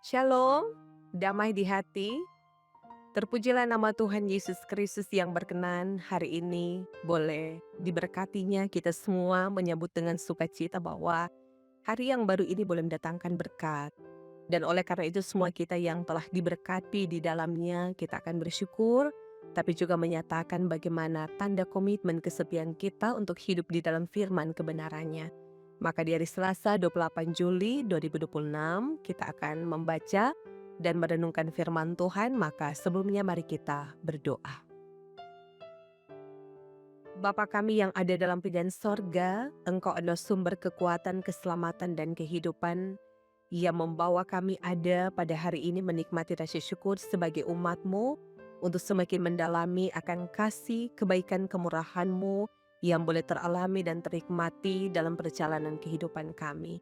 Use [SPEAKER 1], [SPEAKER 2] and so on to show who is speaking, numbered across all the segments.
[SPEAKER 1] Shalom, damai di hati. Terpujilah nama Tuhan Yesus Kristus yang berkenan hari ini boleh diberkatinya kita semua menyambut dengan sukacita bahwa hari yang baru ini boleh mendatangkan berkat. Dan oleh karena itu semua kita yang telah diberkati di dalamnya kita akan bersyukur, tapi juga menyatakan bagaimana tanda komitmen kesetiaan kita untuk hidup di dalam firman kebenarannya. Maka di hari Selasa 28 Juli 2026 kita akan membaca dan merenungkan firman Tuhan, maka sebelumnya mari kita berdoa. Bapa kami yang ada dalam pilihan sorga, Engkau adalah sumber kekuatan, keselamatan, dan kehidupan yang membawa kami ada pada hari ini menikmati rasa syukur sebagai umat-Mu untuk semakin mendalami akan kasih, kebaikan, kemurahan-Mu yang boleh teralami dan ternikmati dalam perjalanan kehidupan kami.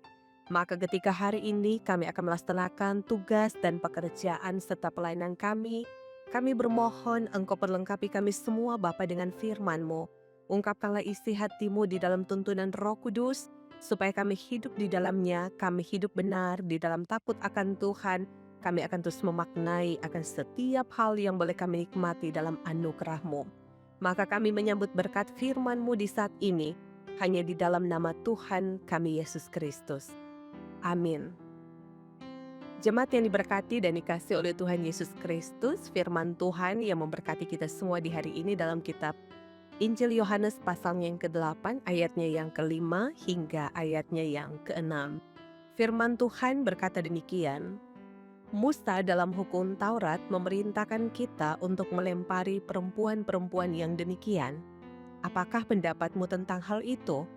[SPEAKER 1] Maka ketika hari ini kami akan melaksanakan tugas dan pekerjaan serta pelayanan kami bermohon Engkau perlengkapi kami semua Bapa dengan firman-Mu. Ungkapkanlah isi hati-Mu di dalam tuntunan Roh Kudus, supaya kami hidup di dalamnya, kami hidup benar di dalam takut akan Tuhan. Kami akan terus memaknai akan setiap hal yang boleh kami nikmati dalam anugerah-Mu. Maka kami menyambut berkat firman-Mu di saat ini, hanya di dalam nama Tuhan kami Yesus Kristus. Amin. Jemaat yang diberkati dan dikasihi oleh Tuhan Yesus Kristus, firman Tuhan yang memberkati kita semua di hari ini dalam kitab Injil Yohanes pasalnya yang ke-8, ayatnya yang ke-5 hingga ayatnya yang ke-6. Firman Tuhan berkata demikian, Musa dalam hukum Taurat memerintahkan kita untuk melempari perempuan-perempuan yang demikian. Apakah pendapatmu tentang hal itu?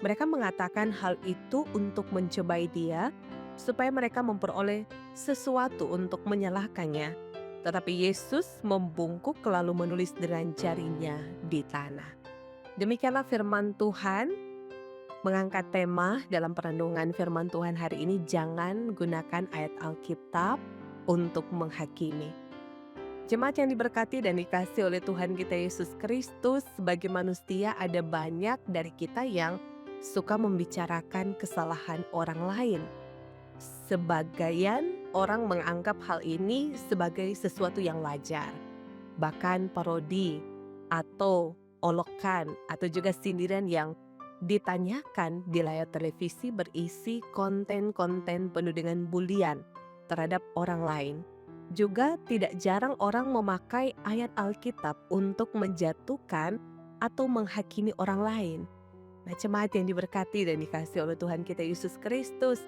[SPEAKER 1] Mereka mengatakan hal itu untuk mencobai dia, supaya mereka memperoleh sesuatu untuk menyalahkannya. Tetapi Yesus membungkuk lalu menulis dengan jarinya di tanah. Demikianlah firman Tuhan. Mengangkat tema dalam perenungan firman Tuhan hari ini, jangan gunakan ayat Alkitab untuk menghakimi. Jemaat yang diberkati dan dikasihi oleh Tuhan kita Yesus Kristus, sebagai manusia ada banyak dari kita yang suka membicarakan kesalahan orang lain. Sebagian orang menganggap hal ini sebagai sesuatu yang wajar. Bahkan parodi atau olokan atau juga sindiran yang ditanyakan di layar televisi berisi konten-konten penuh dengan bulian terhadap orang lain. Juga tidak jarang orang memakai ayat Alkitab untuk menjatuhkan atau menghakimi orang lain. Nah, jemaat yang diberkati dan dikasihi oleh Tuhan kita Yesus Kristus,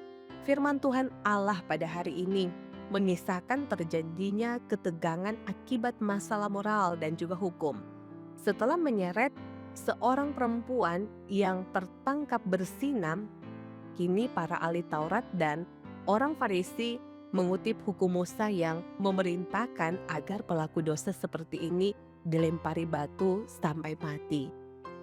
[SPEAKER 1] firman Tuhan Allah pada hari ini mengisahkan terjadinya ketegangan akibat masalah moral dan juga hukum. Setelah menyeret seorang perempuan yang tertangkap bersinam, kini para ahli Taurat dan orang Farisi mengutip hukum Musa yang memerintahkan agar pelaku dosa seperti ini dilempari batu sampai mati.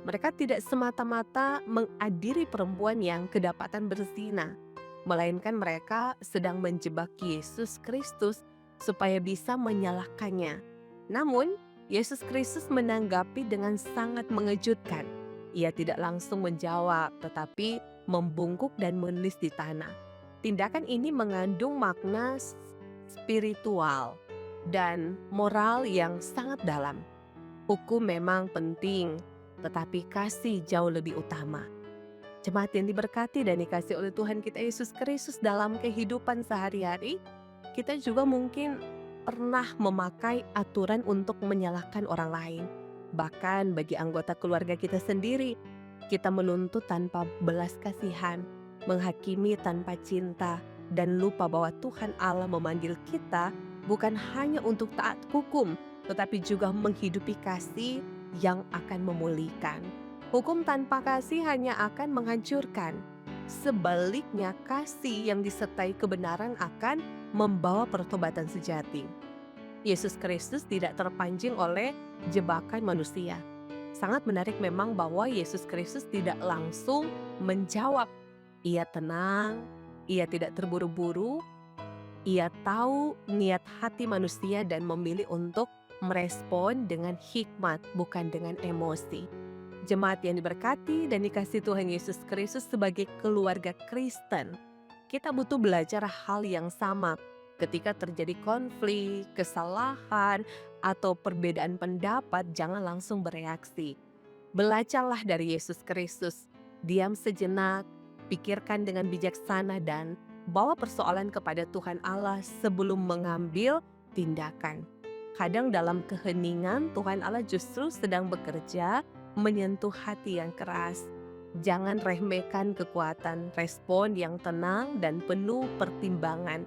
[SPEAKER 1] Mereka tidak semata-mata mengadili perempuan yang kedapatan berzina, melainkan mereka sedang menjebak Yesus Kristus supaya bisa menyalahkannya. Namun, Yesus Kristus menanggapi dengan sangat mengejutkan. Ia tidak langsung menjawab, tetapi membungkuk dan menulis di tanah. Tindakan ini mengandung makna spiritual dan moral yang sangat dalam. Hukum memang penting, tetapi kasih jauh lebih utama. Jemaat yang diberkati dan dikasihi oleh Tuhan kita Yesus Kristus, dalam kehidupan sehari-hari, kita juga mungkin pernah memakai aturan untuk menyalahkan orang lain. Bahkan bagi anggota keluarga kita sendiri, kita menuntut tanpa belas kasihan, menghakimi tanpa cinta, dan lupa bahwa Tuhan Allah memanggil kita bukan hanya untuk taat hukum, tetapi juga menghidupi kasih yang akan memulihkan. Hukum tanpa kasih hanya akan menghancurkan. Sebaliknya, kasih yang disertai kebenaran akan membawa pertobatan sejati. Yesus Kristus tidak terpancing oleh jebakan manusia. Sangat menarik memang bahwa Yesus Kristus tidak langsung menjawab. Ia tenang, ia tidak terburu-buru, ia tahu niat hati manusia dan memilih untuk merespon dengan hikmat, bukan dengan emosi. Jemaat yang diberkati dan dikasihi Tuhan Yesus Kristus, sebagai keluarga Kristen, kita butuh belajar hal yang sama. Ketika terjadi konflik, kesalahan, atau perbedaan pendapat, jangan langsung bereaksi. Belajarlah dari Yesus Kristus. Diam sejenak, pikirkan dengan bijaksana dan bawa persoalan kepada Tuhan Allah sebelum mengambil tindakan. Kadang dalam keheningan Tuhan Allah justru sedang bekerja menyentuh hati yang keras. Jangan remehkan kekuatan respon yang tenang dan penuh pertimbangan.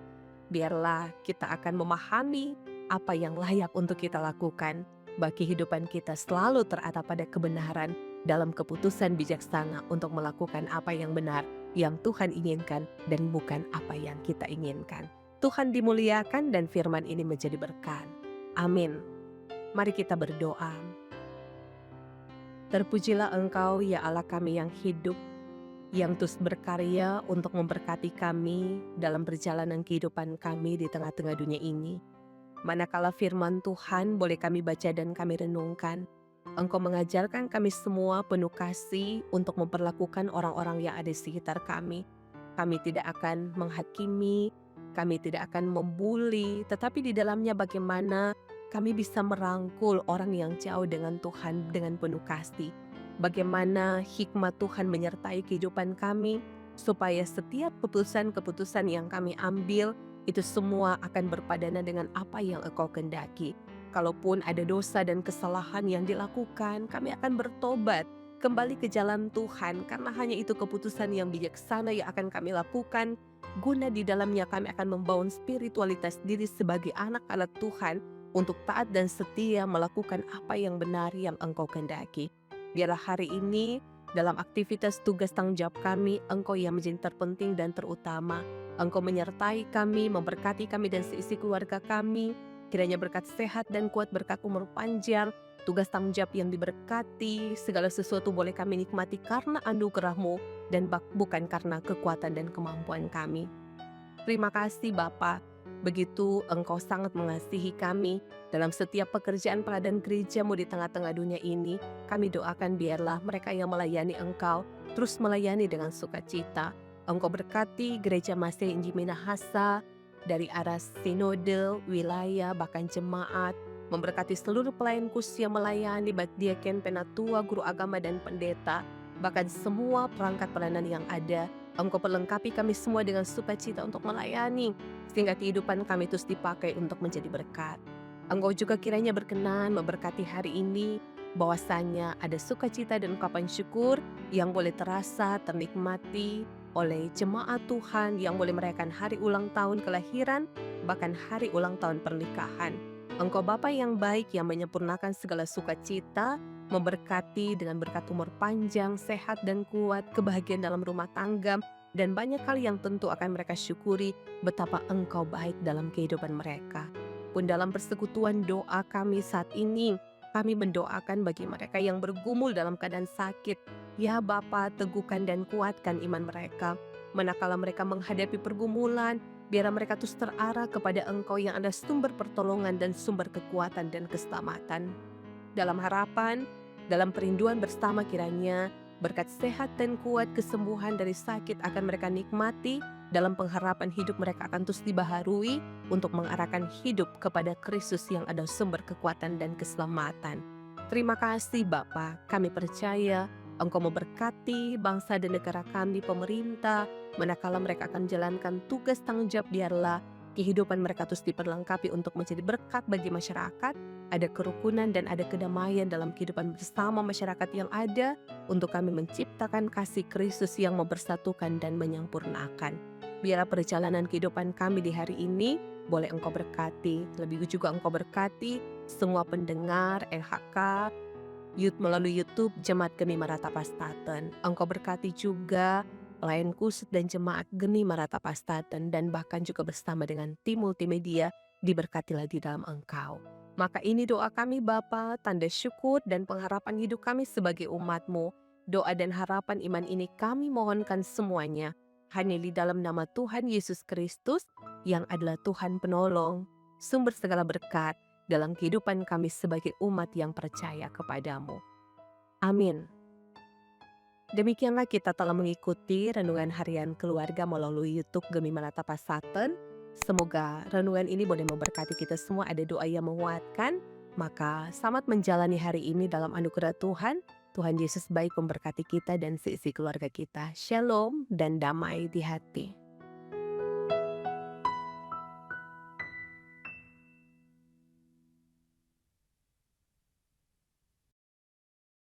[SPEAKER 1] Biarlah kita akan memahami apa yang layak untuk kita lakukan. Bagi kehidupan kita selalu teratap pada kebenaran dalam keputusan bijaksana untuk melakukan apa yang benar, yang Tuhan inginkan dan bukan apa yang kita inginkan. Tuhan dimuliakan dan firman ini menjadi berkat. Amin. Mari kita berdoa. Terpujilah Engkau ya Allah kami yang hidup, yang terus berkarya untuk memberkati kami dalam perjalanan kehidupan kami di tengah-tengah dunia ini. Manakala firman Tuhan boleh kami baca dan kami renungkan, Engkau mengajarkan kami semua penuh kasih untuk memperlakukan orang-orang yang ada di sekitar kami. Kami tidak akan menghakimi, kami tidak akan membuli, tetapi di dalamnya bagaimana kami bisa merangkul orang yang jauh dengan Tuhan dengan penuh kasih. Bagaimana hikmat Tuhan menyertai kehidupan kami, supaya setiap keputusan-keputusan yang kami ambil, itu semua akan berpadanan dengan apa yang Engkau kehendaki. Kalaupun ada dosa dan kesalahan yang dilakukan, kami akan bertobat kembali ke jalan Tuhan, karena hanya itu keputusan yang bijaksana yang akan kami lakukan, guna di dalamnya kami akan membangun spiritualitas diri sebagai anak-anak Tuhan untuk taat dan setia melakukan apa yang benar yang Engkau kehendaki. Biarlah hari ini dalam aktivitas tugas tanggung jawab kami, Engkau yang menjadi terpenting dan terutama. Engkau menyertai kami, memberkati kami dan seisi keluarga kami. Kiranya berkat sehat dan kuat, berkat umur panjang, tugas tanggung jawab yang diberkati, segala sesuatu boleh kami nikmati karena anugerah-Mu dan bukan karena kekuatan dan kemampuan kami. Terima kasih Bapa, begitu Engkau sangat mengasihi kami dalam setiap pekerjaan pelayanan gereja-Mu di tengah-tengah dunia ini. Kami doakan biarlah mereka yang melayani Engkau terus melayani dengan sukacita. Engkau berkati gereja Masih Injil Minahasa dari arah sinode, wilayah, bahkan jemaat. Memberkati seluruh pelayan khusus yang melayani, baik diaken, penatua, guru agama, dan pendeta. Bahkan semua perangkat pelayanan yang ada. Engkau perlengkapi kami semua dengan sukacita untuk melayani, sehingga kehidupan kami terus dipakai untuk menjadi berkat. Engkau juga kiranya berkenan memberkati hari ini, bahwasanya ada sukacita dan ungkapan syukur yang boleh terasa, ternikmati oleh jemaat Tuhan yang boleh merayakan hari ulang tahun kelahiran, bahkan hari ulang tahun pernikahan. Engkau Bapa yang baik yang menyempurnakan segala sukacita, memberkati dengan berkat umur panjang, sehat dan kuat, kebahagiaan dalam rumah tangga, dan banyak hal yang tentu akan mereka syukuri betapa Engkau baik dalam kehidupan mereka. Pun dalam persekutuan doa kami saat ini, kami mendoakan bagi mereka yang bergumul dalam keadaan sakit. Ya Bapa, teguhkan dan kuatkan iman mereka. Manakala mereka menghadapi pergumulan, biar mereka terus terarah kepada Engkau yang ada sumber pertolongan dan sumber kekuatan dan keselamatan. Dalam harapan, dalam perinduan bersama kiranya, berkat sehat dan kuat kesembuhan dari sakit akan mereka nikmati. Dalam pengharapan hidup mereka akan terus dibaharui untuk mengarahkan hidup kepada Kristus yang ada sumber kekuatan dan keselamatan. Terima kasih Bapa, kami percaya Engkau memberkati bangsa dan negara kami, pemerintah, manakala mereka akan jalankan tugas tanggung jawab, biarlah kehidupan mereka terus diperlengkapi untuk menjadi berkat bagi masyarakat, ada kerukunan dan ada kedamaian dalam kehidupan bersama masyarakat yang ada, untuk kami menciptakan kasih Kristus yang mempersatukan dan menyempurnakan. Biarlah perjalanan kehidupan kami di hari ini boleh Engkau berkati, lebih juga Engkau berkati semua pendengar LHK, melalui YouTube Jemaat Geni Maratapastaten. Engkau berkati juga pelayan khusus dan jemaat Geni Maratapastaten, dan bahkan juga bersama dengan tim multimedia, diberkatilah di dalam Engkau. Maka ini doa kami Bapa, tanda syukur dan pengharapan hidup kami sebagai umat-Mu. Doa dan harapan iman ini kami mohonkan semuanya hanya di dalam nama Tuhan Yesus Kristus yang adalah Tuhan penolong, sumber segala berkat dalam kehidupan kami sebagai umat yang percaya kepadamu. Amin. Demikianlah kita telah mengikuti renungan harian keluarga melalui YouTube Gemi Maratapastaten. Semoga renungan ini boleh memberkati kita semua. Ada doa yang menguatkan. Maka selamat menjalani hari ini dalam anugerah Tuhan. Tuhan Yesus baik memberkati kita dan seisi keluarga kita. Shalom dan damai di hati.